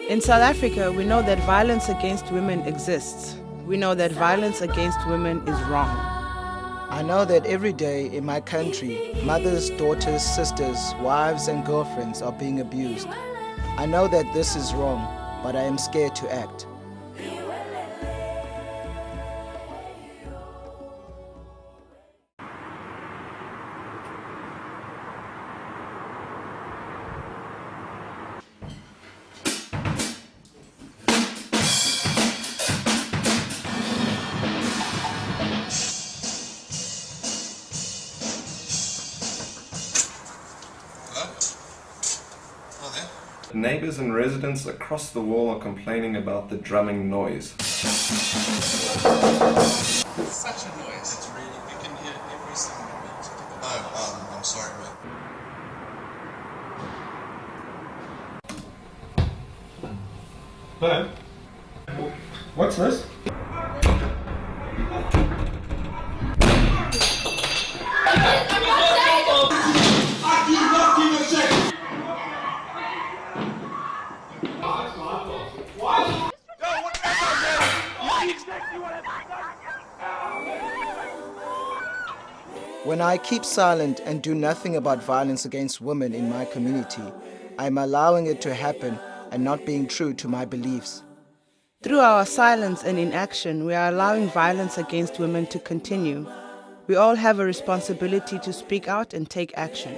In South Africa, we know that violence against women exists. We know that violence against women is wrong. I know that every day in my country, mothers, daughters, sisters, wives and girlfriends are being abused. I know that this is wrong, but I am scared to act. Neighbors and residents across the wall are complaining about the drumming noise. Such a noise. It's really, you can hear every single beat. Oh, I'm sorry, mate. Hello? What's this? When I keep silent and do nothing about violence against women in my community, I'm allowing it to happen and not being true to my beliefs. Through our silence and inaction, we are allowing violence against women to continue. We all have a responsibility to speak out and take action.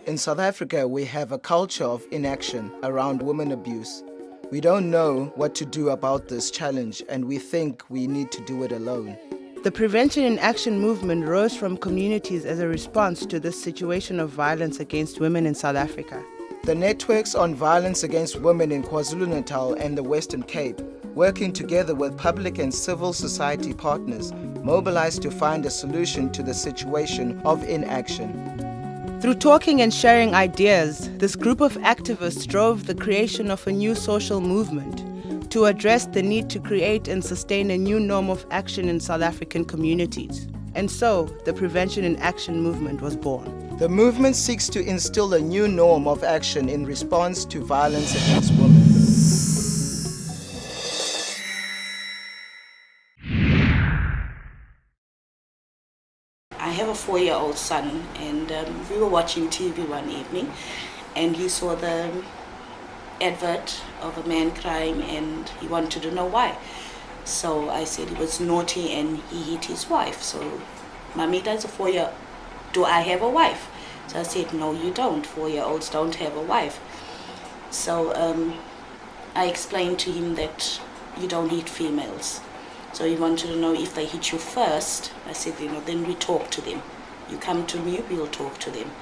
In South Africa, we have a culture of inaction around women abuse. We don't know what to do about this challenge, and we think we need to do it alone. The Prevention in Action movement rose from communities as a response to this situation of violence against women in South Africa. The networks on violence against women in KwaZulu-Natal and the Western Cape, working together with public and civil society partners, mobilized to find a solution to the situation of inaction. Through talking and sharing ideas, this group of activists drove the creation of a new social movement to address the need to create and sustain a new norm of action in South African communities. And so, the Prevention in Action movement was born. The movement seeks to instill a new norm of action in response to violence against women. I have a 4-year-old son, and we were watching TV one evening, and he saw the advert of a man crying, and he wanted to know why. So I said he was naughty and he hit his wife. So, Mamita is a 4-year, do I have a wife? So I said, no, you don't. 4-year-olds don't have a wife. So I explained to him that you don't hit females. So he wanted to know if they hit you first. I said, then we talk to them. You come to me, we'll talk to them.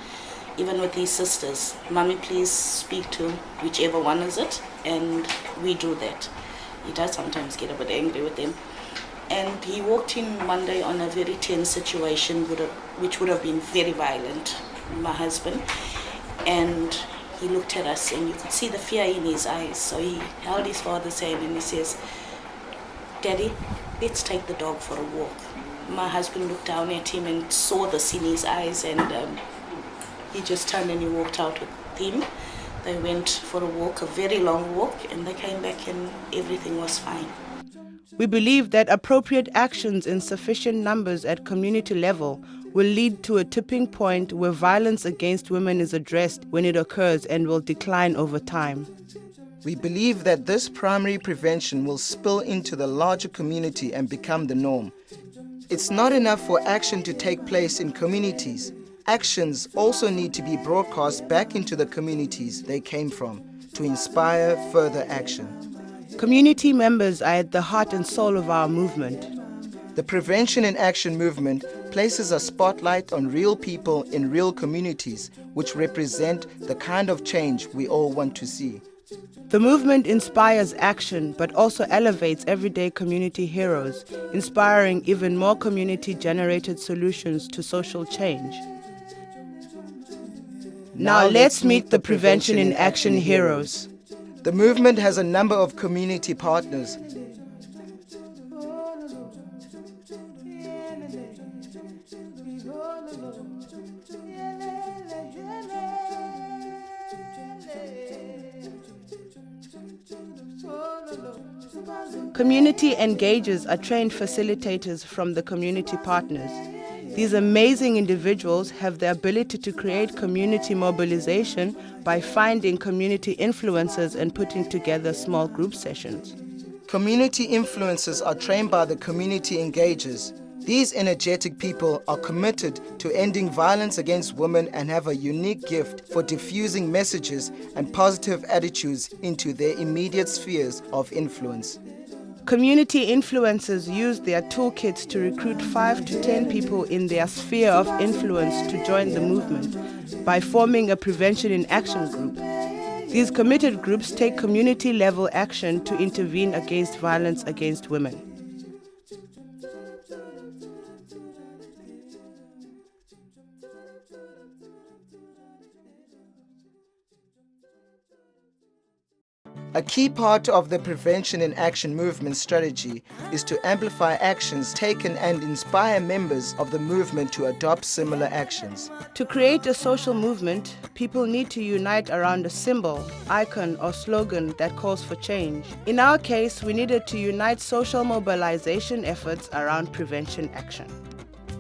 Even with his sisters, Mommy, please speak to whichever one is it, and we do that. He does sometimes get a bit angry with them. And he walked in one day on a very tense situation, which would have been very violent, my husband. And he looked at us, and you could see the fear in his eyes. So he held his father's hand and he says, Daddy, let's take the dog for a walk. My husband looked down at him and saw this in his eyes, and he just turned and he walked out with him. They went for a walk, a very long walk, and they came back and everything was fine. We believe that appropriate actions in sufficient numbers at community level will lead to a tipping point where violence against women is addressed when it occurs and will decline over time. We believe that this primary prevention will spill into the larger community and become the norm. It's not enough for action to take place in communities. Actions also need to be broadcast back into the communities they came from to inspire further action. Community members are at the heart and soul of our movement. The Prevention in Action movement places a spotlight on real people in real communities, which represent the kind of change we all want to see. The movement inspires action, but also elevates everyday community heroes, inspiring even more community-generated solutions to social change. Now let's meet the Prevention in Action heroes. The movement has a number of community partners. Community engagers are trained facilitators from the community partners. These amazing individuals have the ability to create community mobilization by finding community influencers and putting together small group sessions. Community influencers are trained by the community engagers. These energetic people are committed to ending violence against women and have a unique gift for diffusing messages and positive attitudes into their immediate spheres of influence. Community influencers use their toolkits to recruit 5 to 10 people in their sphere of influence to join the movement by forming a prevention in action group. These committed groups take community-level action to intervene against violence against women. A key part of the Prevention in Action movement strategy is to amplify actions taken and inspire members of the movement to adopt similar actions. To create a social movement, people need to unite around a symbol, icon, or slogan that calls for change. In our case, we needed to unite social mobilization efforts around prevention action.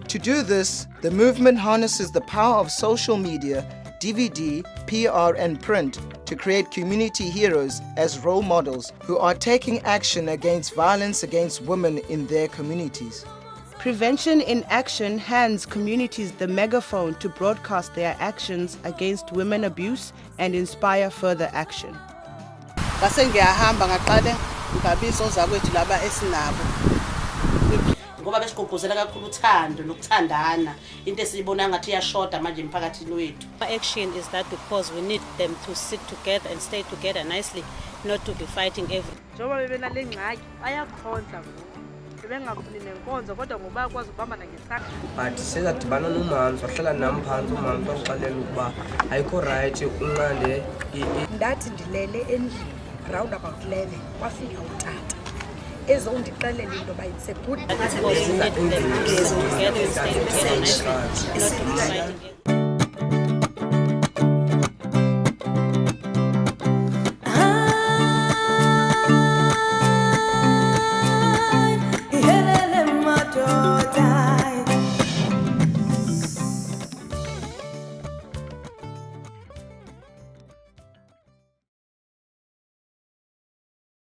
To do this, the movement harnesses the power of social media, DVD, PR, and print to create community heroes as role models who are taking action against violence against women in their communities. Prevention in Action hands communities the megaphone to broadcast their actions against women abuse and inspire further action. Ngoba besigqugquzela kakhulu uthando nokuthandana into esiyibona ngathi iyashoda manje emphakathini wethu. Action is that because we need them to sit together and stay together nicely, not to be fighting every. Njoba bebena lengxaki bayakhonza bebengafuni nenkonzo kodwa ngoba akwazi ukubamba ngesakhe. But sezadibana noManzi wahlala nami phansi uManzi waxelela ukuba ayikho right unqande ndathi ndilele endlini round about 11 kwafika utata ezondixelela into ba it's a good Because we need them to sit together and stay together nicely, not to be fighting.